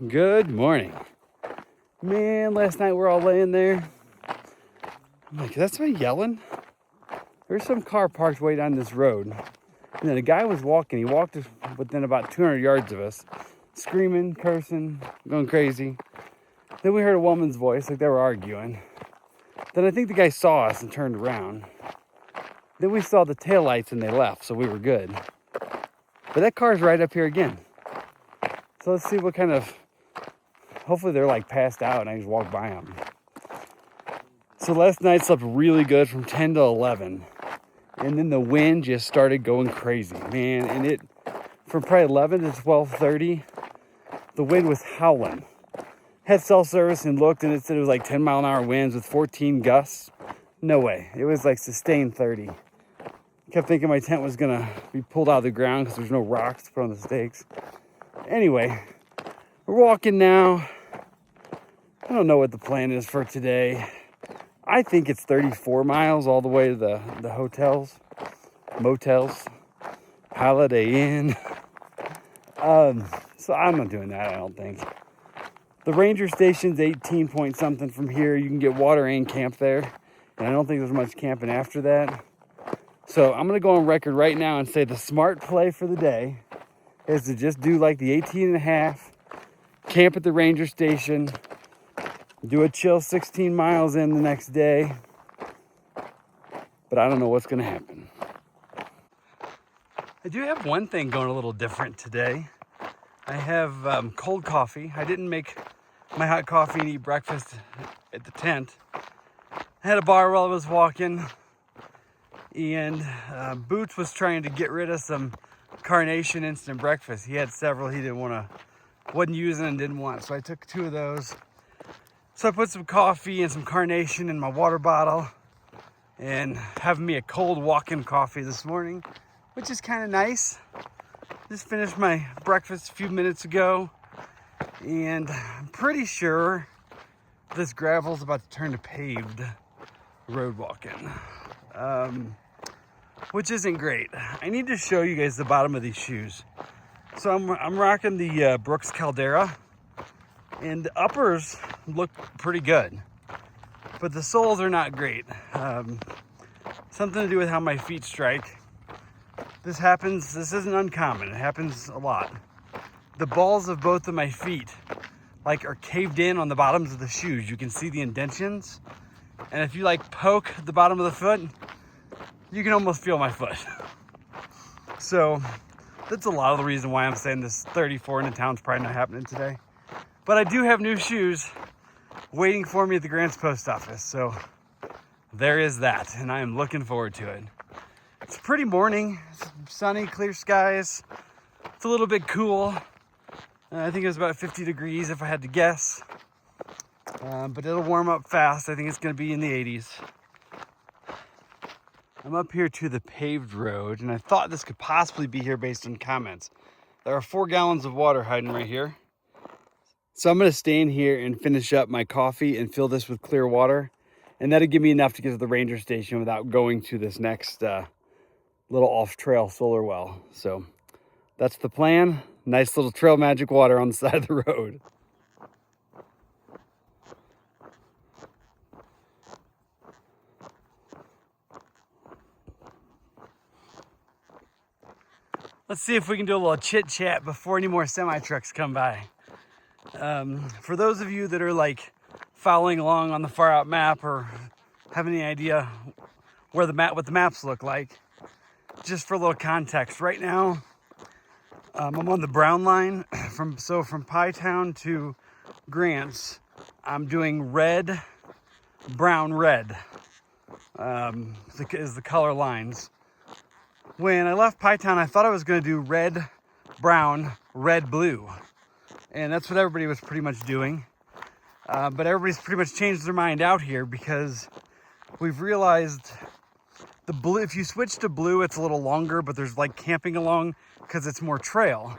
Good morning. Man, last night we're all laying there. I'm like, is that somebody yelling? There's some car parked way down this road. And then a guy was walking. He walked within about 200 yards of us, screaming, cursing, going crazy. Then we heard a woman's voice, like they were arguing. Then I think the guy saw us and turned around. Then we saw the taillights and they left, so we were good. But that car's right up here again. So let's see what kind of... Hopefully they're like passed out and I just walk by them. So last night slept really good from 10 to 11. And then the wind just started going crazy, man. And it, from probably 11 to 12:30, the wind was howling. Had cell service and looked and it said it was like 10 mile an hour winds with 14 gusts. No way. It was like sustained 30. Kept thinking my tent was gonna be pulled out of the ground because there's no rocks to put on the stakes. Anyway, we're walking now. I don't know what the plan is for today. I think it's 34 miles all the way to the hotels, motels, Holiday Inn. So I'm not doing that, I don't think. The ranger station's 18 point something from here. You can get water and camp there. And I don't think there's much camping after that. So I'm going to go on record right now and say the smart play for the day is to just do like the 18 and a half, camp at the ranger station, do a chill 16 miles in the next day. But I don't know what's going to happen. I do have one thing going a little different today. I have cold coffee. I didn't make my hot coffee and eat breakfast at the tent. I had a bar while I was walking, and Boots was trying to get rid of some Carnation instant breakfast. He had several he wasn't using and didn't want, so I took 2 of those. So I put some coffee and some Carnation in my water bottle and having me a cold walk-in coffee this morning, which is kind of nice. Just finished my breakfast a few minutes ago, and I'm pretty sure this gravel's about to turn to paved road walking, which isn't great. I need to show you guys the bottom of these shoes. So I'm rocking the Brooks Caldera, and the uppers look pretty good, but the soles are not great. Something to do with how my feet strike. This isn't uncommon, it happens a lot. The balls of both of my feet are caved in on the bottoms of the shoes. You can see the indentions, and if you poke the bottom of the foot, you can almost feel my foot. So that's a lot of the reason why I'm saying this 34 in the town's probably not happening today. But I do have new shoes waiting for me at the Grants Post Office, so there is that, and I am looking forward to it. It's a pretty morning. It's sunny, clear skies. It's a little bit cool. I think it was about 50 degrees if I had to guess. But it'll warm up fast. I think it's going to be in the 80s. I'm up here to the paved road, and I thought this could possibly be here based on comments. There are 4 gallons of water hiding right here. So I'm going to stand here and finish up my coffee and fill this with clear water. And that'll give me enough to get to the ranger station without going to this next little off-trail solar well. So that's the plan. Nice little trail magic water on the side of the road. Let's see if we can do a little chit chat before any more semi-trucks come by. For those of you that are following along on the far out map or have any idea what the maps look like, just for a little context, right now I'm on the brown line from Pytown to Grants. I'm doing red, brown, red is the color lines. When I left Pytown, I thought I was going to do red, brown, red, blue, and that's what everybody was pretty much doing. But everybody's pretty much changed their mind out here because we've realized the blue, if you switch to blue, it's a little longer, but there's camping along because it's more trail.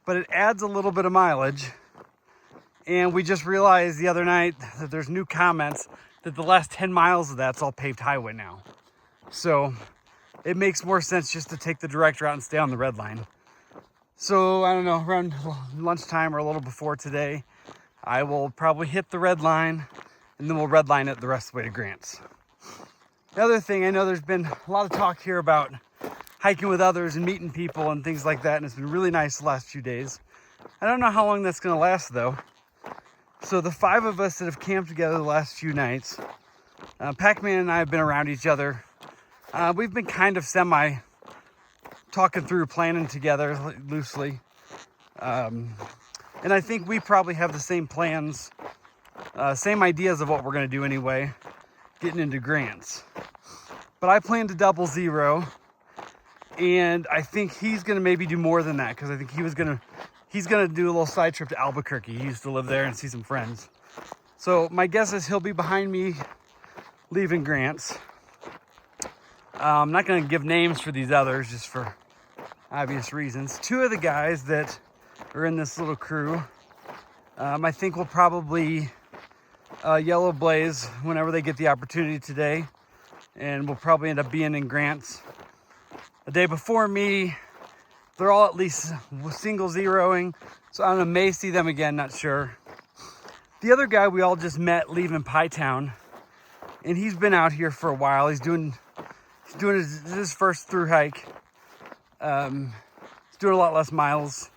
But it adds a little bit of mileage. And we just realized the other night that there's new comments that the last 10 miles of that's all paved highway now. So it makes more sense just to take the direct route and stay on the red line. So I don't know, around lunchtime or a little before today, I will probably hit the red line, and then we'll red line it the rest of the way to Grants. The other thing, I know there's been a lot of talk here about hiking with others and meeting people and things like that, and it's been really nice the last few days. I don't know how long that's gonna last though. So the 5 of us that have camped together the last few nights, Pac-Man and I have been around each other. We've been kind of semi talking through, planning together loosely. And I think we probably have the same plans, same ideas of what we're gonna do anyway, getting into Grants. But I plan to double 0, and I think he's gonna maybe do more than that, because I think he's gonna do a little side trip to Albuquerque. He used to live there and see some friends. So my guess is he'll be behind me leaving Grants. I'm not gonna give names for these others just for obvious reasons. 2 of the guys that are in this little crew, I think will probably yellow blaze whenever they get the opportunity today, and we'll probably end up being in Grants a day before me. They're all at least single zeroing, so I don't know, may see them again, not sure. The other guy we all just met leaving Pie Town, and he's been out here for a while. He's doing his first through hike. He's doing a lot less miles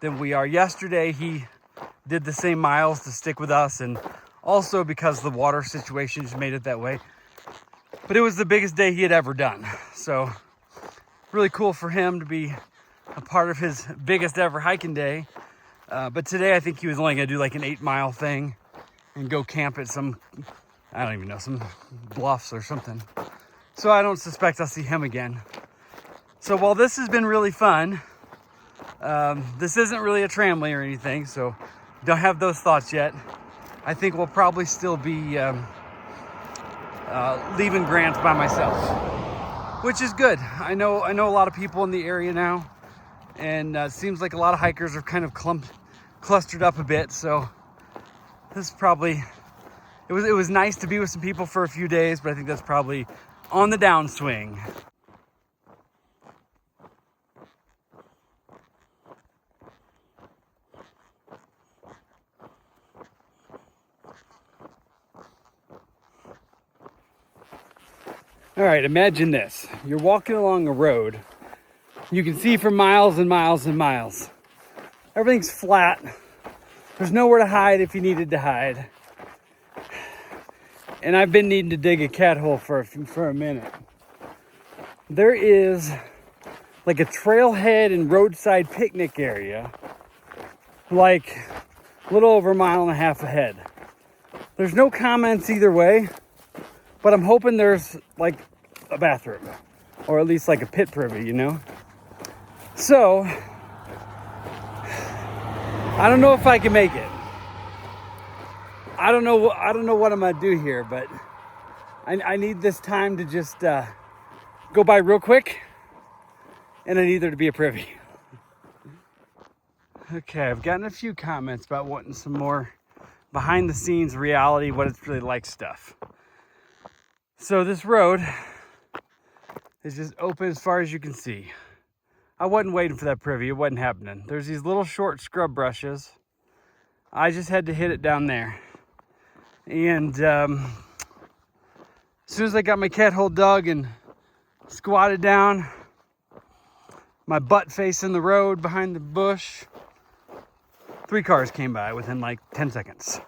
than we are. Yesterday he did the same miles to stick with us, and also because the water situation just made it that way. But it was the biggest day he had ever done, so really cool for him to be a part of his biggest ever hiking day. But today I think he was only gonna do like an 8-mile thing and go camp at some, I don't even know, some bluffs or something. So I don't suspect I'll see him again. So while this has been really fun, this isn't really a tramway or anything, so don't have those thoughts yet. I think we'll probably still be leaving Grants by myself, which is good. I know a lot of people in the area now, and it seems like a lot of hikers are kind of clustered up a bit. So this is probably, it was nice to be with some people for a few days, but I think that's probably on the downswing. All right, imagine this. You're walking along a road. You can see for miles and miles and miles. Everything's flat. There's nowhere to hide if you needed to hide. And I've been needing to dig a cat hole for a minute. There is like a trailhead and roadside picnic area, like a little over a mile and a half ahead. There's no comments either way, but I'm hoping there's like a bathroom, or at least like a pit privy, you know? So, I don't know if I can make it. I don't know what I'm gonna do here, but I need this time to just go by real quick, and I need there to be a privy. Okay, I've gotten a few comments about wanting some more behind the scenes reality, what it's really like stuff. So this road is just open as far as you can see. I wasn't waiting for that privy, it wasn't happening. There's these little short scrub brushes. I just had to hit it down there. And as soon as I got my cat hole dug and squatted down, my butt facing the road behind the bush, 3 cars came by within like 10 seconds.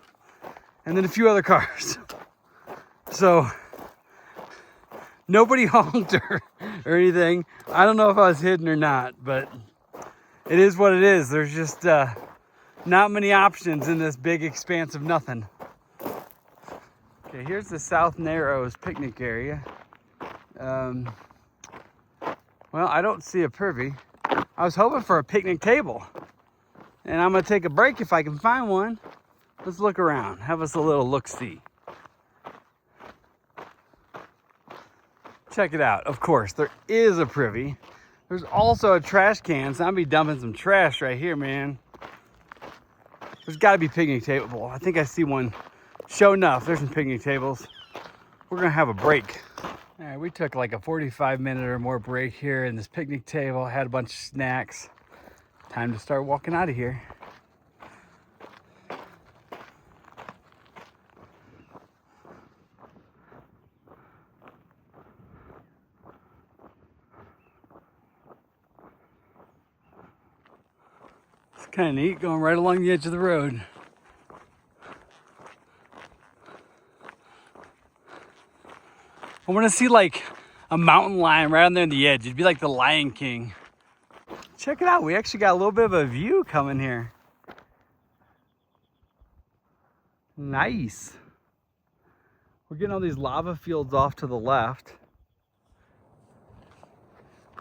And then a few other cars. So nobody honked or anything. I don't know if I was hidden or not, but it is what it is. There's just not many options in this big expanse of nothing. Okay, here's the South Narrows picnic area. Well, I don't see a privy. I was hoping for a picnic table, and I'm gonna take a break if I can find one. Let's look around, have us a little look-see. Check it out. Of course, there is a privy. There's also a trash can, so I'll be dumping some trash right here, man. There's gotta be picnic table. I think I see one. Sure enough, there's some picnic tables. We're gonna have a break. All right, we took like a 45-minute or more break here in this picnic table. Had a bunch of snacks. Time to start walking out of here. It's kind of neat going right along the edge of the road. I want to see like a mountain lion right on there on the edge. It'd be like the Lion King. Check it out. We actually got a little bit of a view coming here. Nice. We're getting all these lava fields off to the left.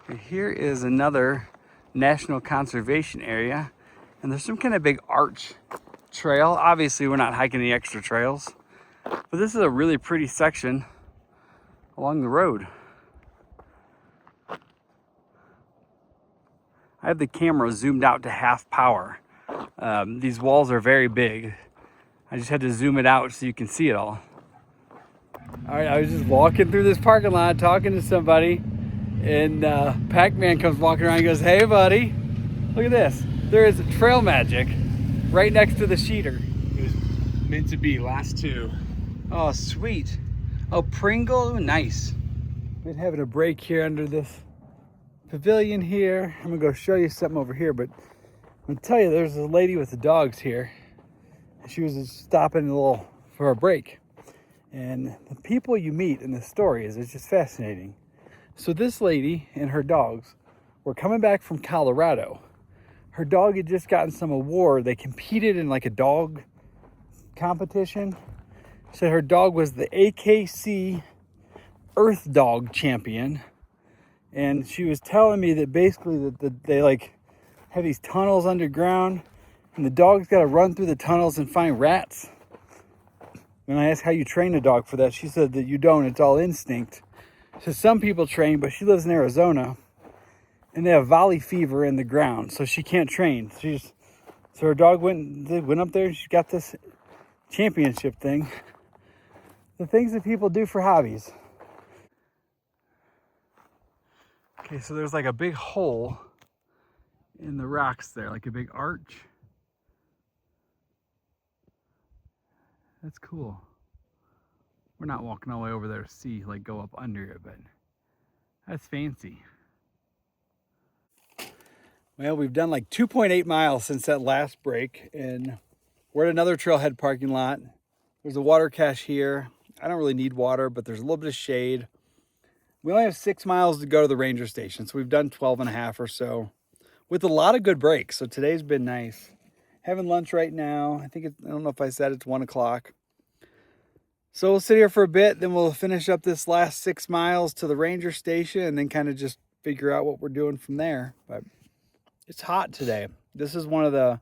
And here is another national conservation area. And there's some kind of big arch trail. Obviously, we're not hiking any extra trails. But this is a really pretty section along the road. I have the camera zoomed out to half power. These walls are very big. I just had to zoom it out so you can see it all. All right, I was just walking through this parking lot talking to somebody, and Pac-Man comes walking around and goes, "Hey buddy, look at this. There is trail magic right next to the sheeter." It was meant to be, last two. Oh, sweet. Oh, Pringle, nice. Been having a break here under this pavilion here. I'm gonna go show you something over here, but I'm gonna tell you, there's a lady with the dogs here. She was stopping a little for a break. And the people you meet in the stories is just fascinating. So this lady and her dogs were coming back from Colorado. Her dog had just gotten some award. They competed in like a dog competition. So her dog was the AKC Earth Dog Champion. And she was telling me that basically that they like have these tunnels underground, and the dog's got to run through the tunnels and find rats. When I asked how you train a dog for that, she said that you don't, it's all instinct. So some people train, but she lives in Arizona, and they have valley fever in the ground, so she can't train. So her dog went up there, and she got this championship thing. The things that people do for hobbies. Okay, so there's like a big hole in the rocks there, like a big arch. That's cool. We're not walking all the way over there to see, like go up under it, but that's fancy. Well, we've done like 2.8 miles since that last break, and we're at another trailhead parking lot. There's a water cache here. I don't really need water, but there's a little bit of shade. We only have 6 miles to go to the ranger station, so we've done 12 and a half or so with a lot of good breaks. So today's been nice. Having lunch right now. I don't know if I said it's 1 o'clock. So we'll sit here for a bit, then we'll finish up this last 6 miles to the ranger station and then kind of just figure out what we're doing from there. But it's hot today. This is one of the,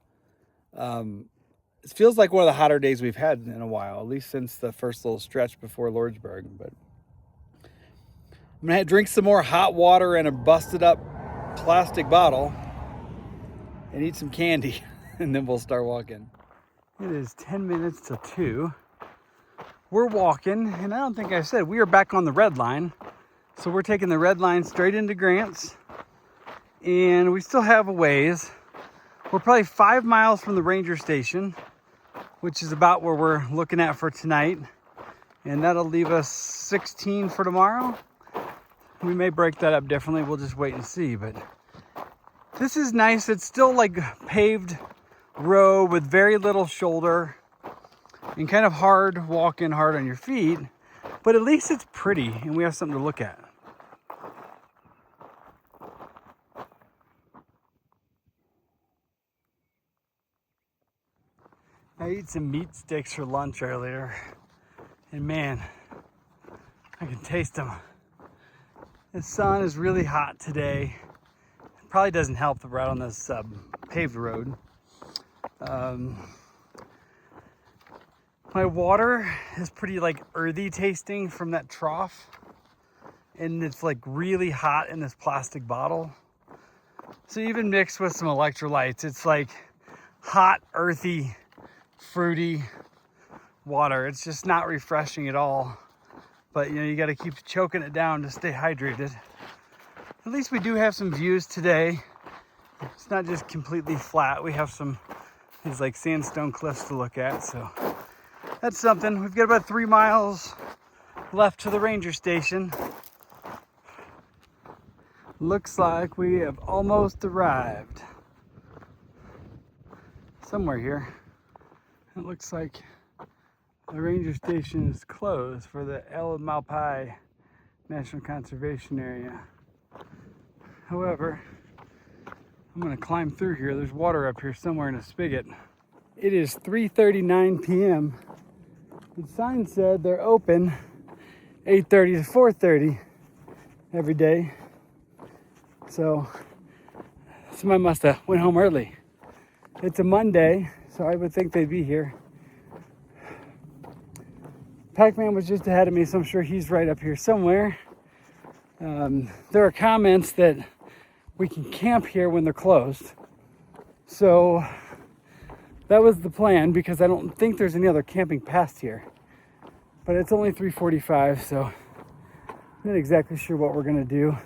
it feels like one of the hotter days we've had in a while, at least since the first little stretch before Lordsburg. But I'm gonna drink some more hot water in a busted up plastic bottle and eat some candy. And then we'll start walking. It is 10 minutes to 2. We're walking, and I don't think I said, we are back on the red line. So we're taking the red line straight into Grants. And we still have a ways. We're probably 5 miles from the ranger station, which is about where we're looking at for tonight. And that'll leave us 16 for tomorrow. We may break that up differently. We'll just wait and see. But this is nice. It's still like paved road with very little shoulder and kind of hard walking, hard on your feet, but at least it's pretty and we have something to look at. I ate some meat sticks for lunch earlier, and man, I can taste them. The sun is really hot today. It probably doesn't help that we're out on this paved road. My water is pretty like earthy tasting from that trough, and it's like really hot in this plastic bottle. So even mixed with some electrolytes, it's like hot, earthy, fruity water. It's just not refreshing at all. But you know, you got to keep choking it down to stay hydrated. At least we do have some views today. It's not just completely flat. We have some these like sandstone cliffs to look at, so that's something. We've got about 3 miles left to the ranger station. Looks like we have almost arrived. Somewhere here. It looks like the ranger station is closed for the El Malpai National Conservation Area. However, I'm gonna climb through here. There's water up here somewhere in a spigot. It is 3:39 p.m. The sign said they're open 8:30 to 4:30 every day. So somebody must have went home early. It's a Monday, so I would think they'd be here. Pac-Man was just ahead of me, so I'm sure he's right up here somewhere. There are comments that we can camp here when they're closed. So that was the plan, because I don't think there's any other camping past here. But it's only 3:45, so I'm not exactly sure what we're gonna do.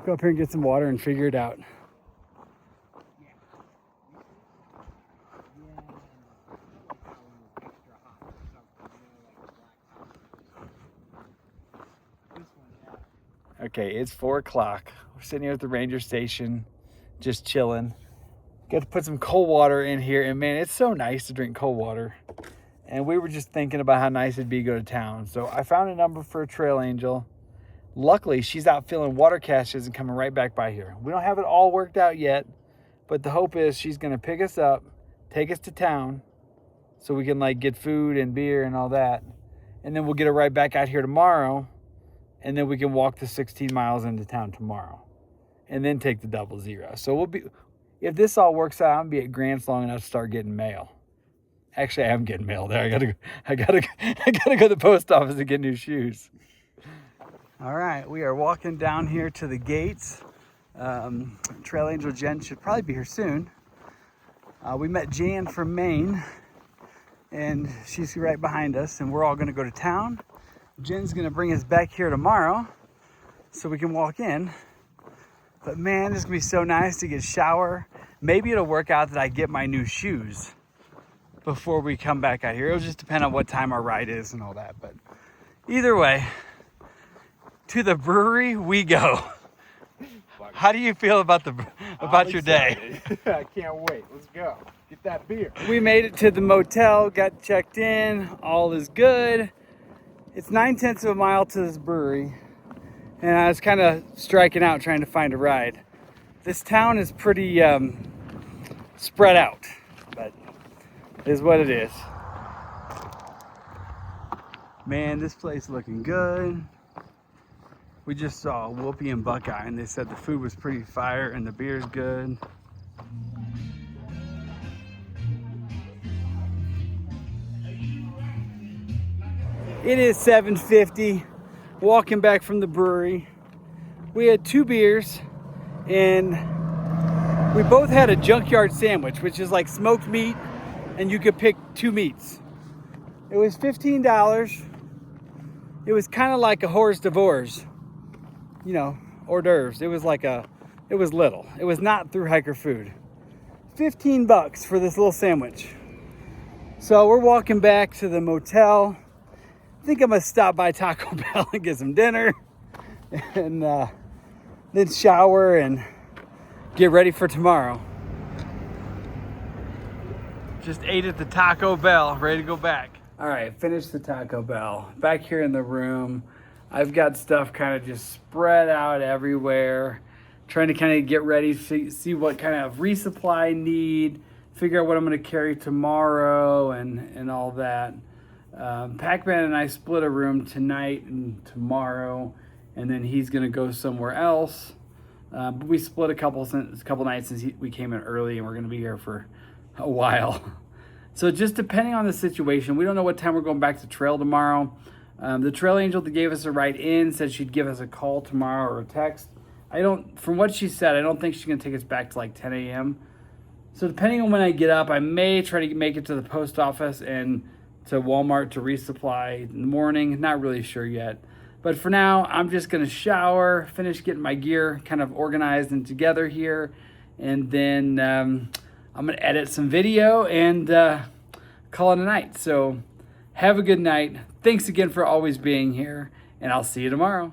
Go up here and get some water and figure it out. Okay, it's 4 o'clock. We're sitting here at the ranger station, just chilling. Got to put some cold water in here, and man, it's so nice to drink cold water. And we were just thinking about how nice it'd be to go to town. So I found a number for a trail angel. Luckily, she's out filling water caches and coming right back by here. We don't have it all worked out yet, but the hope is she's gonna pick us up, take us to town, so we can like get food and beer and all that. And then we'll get her right back out here tomorrow, and then we can walk the 16 miles into town tomorrow, and then take the 00. So we'll be, if this all works out, I'll be at Grants long enough to start getting mail. Actually, I am getting mail there. I gotta go to the post office and get new shoes. All right, we are walking down here to the gates. Trail Angel Jen should probably be here soon. We met Jan from Maine, and she's right behind us, and we're all gonna go to town. Jen's gonna bring us back here tomorrow so we can walk in. But man, it's gonna be so nice to get a shower. Maybe it'll work out that I get my new shoes before we come back out here. It'll just depend on what time our ride is and all that. But either way, to the brewery we go. How do you feel about your day? I can't wait. Let's go. Get that beer. We made it to the motel, got checked in, all is good. It's 9/10 of a mile to this brewery, and I was kind of striking out trying to find a ride. This town is pretty spread out, but it is what it is. Man, this place is looking good. We just saw Whoopi and Buckeye, and they said the food was pretty fire and the beer's good. It is 7:50, walking back from the brewery. We had 2 beers, and we both had a junkyard sandwich, which is like smoked meat, and you could pick 2 meats. It was $15. It was kind of like a hors d'oeuvres. You know, hors d'oeuvres. It was little. It was not through hiker food. $15 for this little sandwich. So we're walking back to the motel. I think I'm gonna stop by Taco Bell and get some dinner, and then shower and get ready for tomorrow. Just ate at the Taco Bell, ready to go back. All right, finished the Taco Bell. Back here in the room, I've got stuff kind of just spread out everywhere, trying to kind of get ready, see what kind of resupply I need, figure out what I'm gonna carry tomorrow and all that. Pac-Man and I split a room tonight and tomorrow, and then he's gonna go somewhere else. But we split a couple nights since we came in early, and we're gonna be here for a while. So just depending on the situation, we don't know what time we're going back to trail tomorrow. The trail angel that gave us a ride in said she'd give us a call tomorrow or a text. From what she said, I don't think she's gonna take us back to like 10 a.m. So depending on when I get up, I may try to make it to the post office and to Walmart to resupply in the morning. Not really sure yet. But for now, I'm just gonna shower, finish getting my gear kind of organized and together here, and then I'm gonna edit some video and call it a night. So have a good night. Thanks again for always being here, and I'll see you tomorrow.